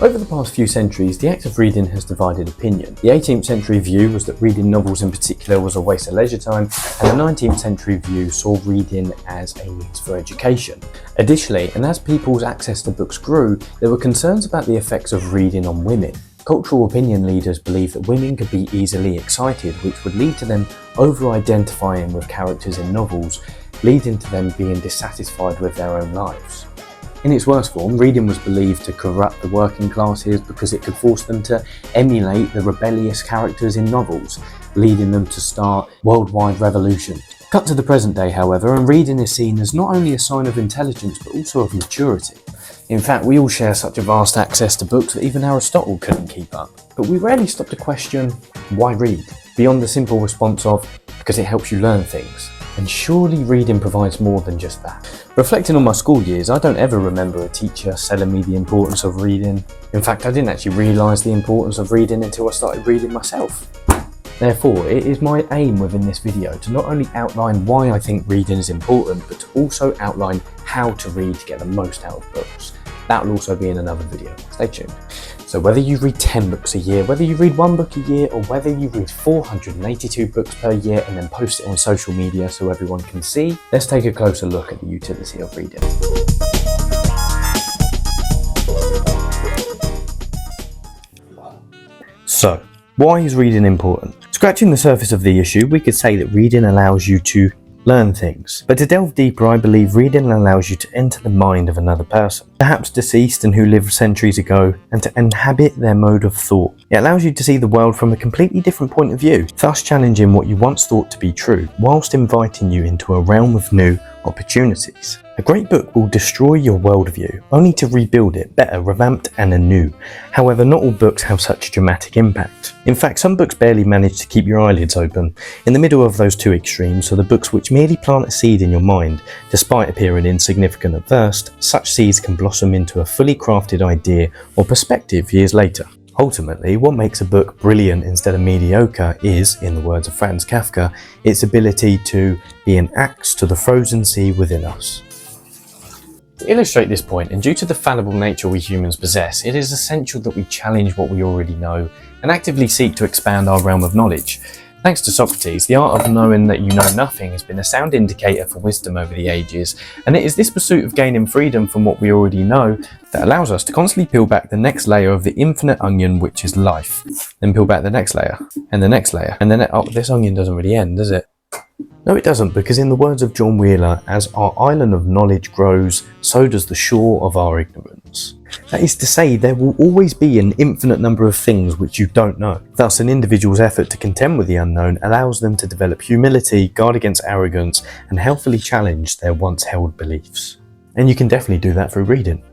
Over the past few centuries, the act of reading has divided opinion. The 18th century view was that reading novels in particular was a waste of leisure time, and the 19th century view saw reading as a means for education. Additionally, and as people's access to books grew, there were concerns about the effects of reading on women. Cultural opinion leaders believed that women could be easily excited, which would lead to them over-identifying with characters in novels, leading to them being dissatisfied with their own lives. In its worst form, reading was believed to corrupt the working classes because it could force them to emulate the rebellious characters in novels, leading them to start worldwide revolution. Cut to the present day, however, and reading is seen as not only a sign of intelligence but also of maturity. In fact, we all share such a vast access to books that even Aristotle couldn't keep up. But we rarely stop to question, why read? Beyond the simple response of, because it helps you learn things. And surely reading provides more than just that. Reflecting on my school years, I don't ever remember a teacher selling me the importance of reading. In fact, I didn't actually realise the importance of reading until I started reading myself. Therefore, it is my aim within this video to not only outline why I think reading is important, but to also outline how to read to get the most out of books. That will also be in another video. Stay tuned. So whether you read 10 books a year, whether you read 1 book a year, or whether you read 482 books per year and then post it on social media so everyone can see, let's take a closer look at the utility of reading. So, why is reading important? Scratching the surface of the issue, we could say that reading allows you to learn things. But to delve deeper, I believe reading allows you to enter the mind of another person, perhaps deceased and who lived centuries ago, and to inhabit their mode of thought. It allows you to see the world from a completely different point of view, thus challenging what you once thought to be true, whilst inviting you into a realm of new opportunities. A great book will destroy your worldview, only to rebuild it better, revamped and anew. However, not all books have such a dramatic impact. In fact, some books barely manage to keep your eyelids open. In the middle of those two extremes are the books which merely plant a seed in your mind. Despite appearing insignificant at first, such seeds can blossom into a fully crafted idea or perspective years later. Ultimately, what makes a book brilliant instead of mediocre is, in the words of Franz Kafka, its ability to be an axe to the frozen sea within us. To illustrate this point, and due to the fallible nature we humans possess, it is essential that we challenge what we already know and actively seek to expand our realm of knowledge. Thanks to Socrates, the art of knowing that you know nothing has been a sound indicator for wisdom over the ages, and it is this pursuit of gaining freedom from what we already know that allows us to constantly peel back the next layer of the infinite onion which is life. Then peel back the next layer, and the next layer, and then this onion doesn't really end, does it? No, it doesn't, because in the words of John Wheeler, as our island of knowledge grows, so does the shore of our ignorance. That is to say, there will always be an infinite number of things which you don't know. Thus, an individual's effort to contend with the unknown allows them to develop humility, guard against arrogance, and healthily challenge their once held beliefs. And you can definitely do that through reading.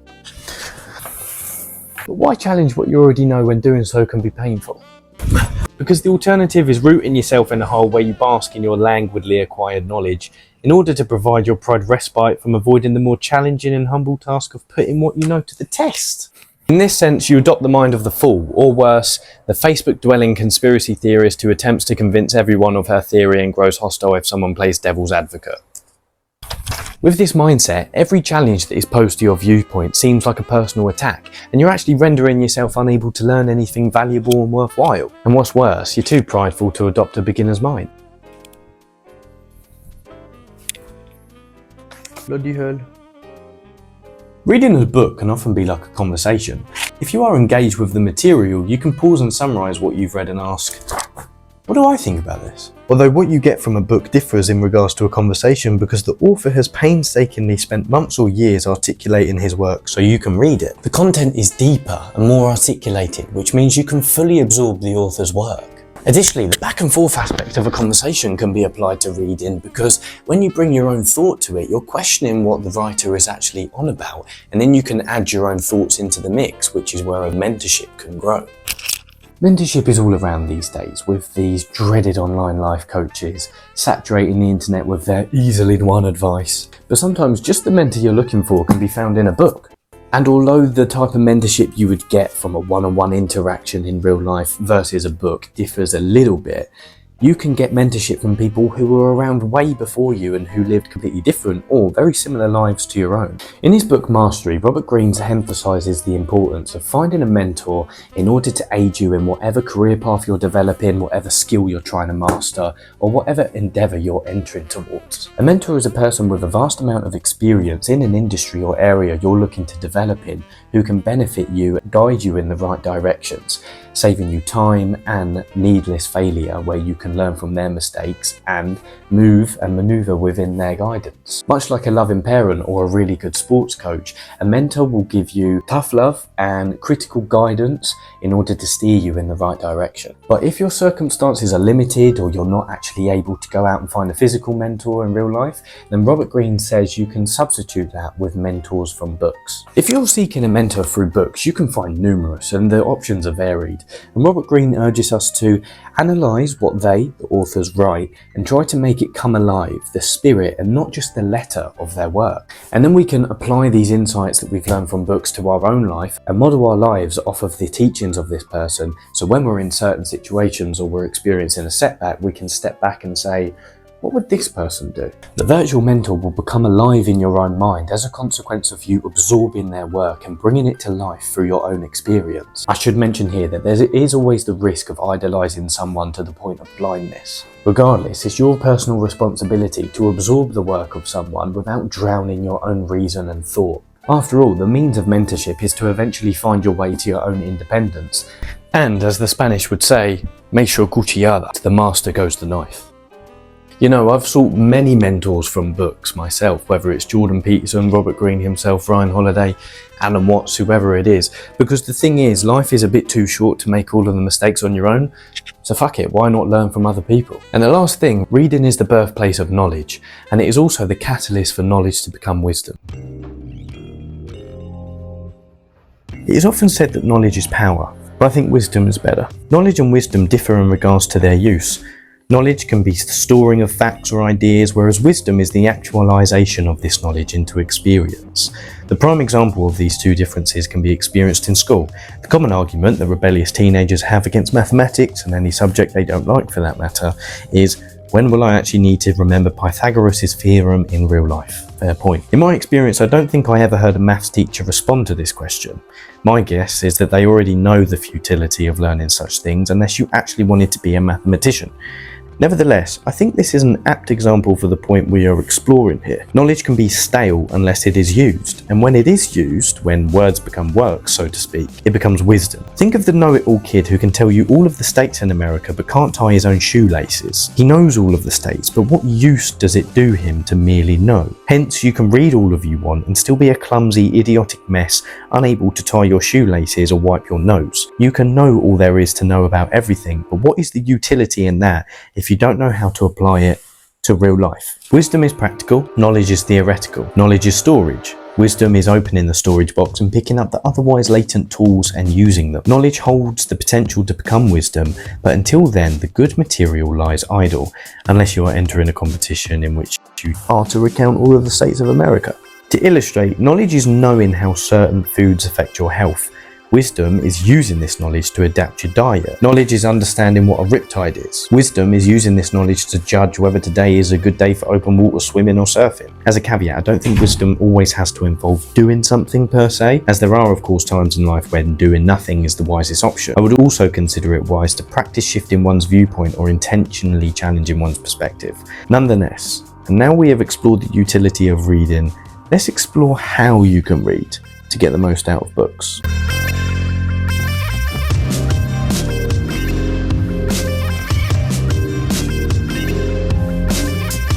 But why challenge what you already know when doing so can be painful? Because the alternative is rooting yourself in a hole where you bask in your languidly acquired knowledge in order to provide your pride respite from avoiding the more challenging and humble task of putting what you know to the test. In this sense, you adopt the mind of the fool, or worse, the Facebook-dwelling conspiracy theorist who attempts to convince everyone of her theory and grows hostile if someone plays devil's advocate. With this mindset, every challenge that is posed to your viewpoint seems like a personal attack, and you're actually rendering yourself unable to learn anything valuable and worthwhile. And what's worse, you're too prideful to adopt a beginner's mind. Bloody hell. Reading a book can often be like a conversation. If you are engaged with the material, you can pause and summarise what you've read and ask, what do I think about this? Although what you get from a book differs in regards to a conversation because the author has painstakingly spent months or years articulating his work so you can read it. The content is deeper and more articulated, which means you can fully absorb the author's work. Additionally, the back and forth aspect of a conversation can be applied to reading because when you bring your own thought to it, you're questioning what the writer is actually on about, and then you can add your own thoughts into the mix, which is where a mentorship can grow. Mentorship is all around these days, with these dreaded online life coaches saturating the internet with their easily won advice. But sometimes just the mentor you're looking for can be found in a book. And although the type of mentorship you would get from a one-on-one interaction in real life versus a book differs a little bit, You can get mentorship from people who were around way before you and who lived completely different or very similar lives to your own. In his book Mastery, Robert Greene emphasises the importance of finding a mentor in order to aid you in whatever career path you're developing, whatever skill you're trying to master, or whatever endeavour you're entering towards. A mentor is a person with a vast amount of experience in an industry or area you're looking to develop in, who can benefit you and guide you in the right directions, saving you time and needless failure, where you can learn from their mistakes and move and maneuver within their guidance. Much like a loving parent or a really good sports coach, a mentor will give you tough love and critical guidance in order to steer you in the right direction. But if your circumstances are limited or you're not actually able to go out and find a physical mentor in real life, then Robert Greene says you can substitute that with mentors from books. If you're seeking a mentor through books, you can find numerous and the options are varied. And Robert Greene urges us to analyse what they, the authors, write and try to make it come alive, the spirit and not just the letter of their work. And then we can apply these insights that we've learned from books to our own life and model our lives off of the teachings of this person. So when we're in certain situations or we're experiencing a setback, we can step back and say, what would this person do? The virtual mentor will become alive in your own mind as a consequence of you absorbing their work and bringing it to life through your own experience. I should mention here that there is always the risk of idolising someone to the point of blindness. Regardless, it's your personal responsibility to absorb the work of someone without drowning your own reason and thought. After all, the means of mentorship is to eventually find your way to your own independence. And as the Spanish would say, me sur cuchillada, to the master goes the knife. You know, I've sought many mentors from books myself, whether it's Jordan Peterson, Robert Greene himself, Ryan Holiday, Alan Watts, whoever it is, because the thing is, life is a bit too short to make all of the mistakes on your own, so fuck it, why not learn from other people? And the last thing, reading is the birthplace of knowledge, and it is also the catalyst for knowledge to become wisdom. It is often said that knowledge is power, but I think wisdom is better. Knowledge and wisdom differ in regards to their use. Knowledge can be the storing of facts or ideas, whereas wisdom is the actualization of this knowledge into experience. The prime example of these two differences can be experienced in school. The common argument that rebellious teenagers have against mathematics, and any subject they don't like for that matter, is, when will I actually need to remember Pythagoras' theorem in real life? Fair point. In my experience, I don't think I ever heard a maths teacher respond to this question. My guess is that they already know the futility of learning such things unless you actually wanted to be a mathematician. Nevertheless, I think this is an apt example for the point we are exploring here. Knowledge can be stale unless it is used, and when it is used, when words become work, so to speak, it becomes wisdom. Think of the know-it-all kid who can tell you all of the states in America but can't tie his own shoelaces. He knows all of the states, but what use does it do him to merely know? Hence, you can read all of you want and still be a clumsy, idiotic mess, unable to tie your shoelaces or wipe your nose. You can know all there is to know about everything, but what is the utility in that if you don't know how to apply it to real life? Wisdom is practical, knowledge is theoretical. Knowledge is storage. Wisdom is opening the storage box and picking up the otherwise latent tools and using them. Knowledge holds the potential to become wisdom, but until then, the good material lies idle, unless you are entering a competition in which you are to recount all of the states of America. To illustrate, knowledge is knowing how certain foods affect your health. Wisdom is using this knowledge to adapt your diet. Knowledge is understanding what a riptide is. Wisdom is using this knowledge to judge whether today is a good day for open water swimming or surfing. As a caveat, I don't think wisdom always has to involve doing something per se, as there are of course times in life when doing nothing is the wisest option. I would also consider it wise to practice shifting one's viewpoint or intentionally challenging one's perspective. Nonetheless, and now we have explored the utility of reading, let's explore how you can read to get the most out of books.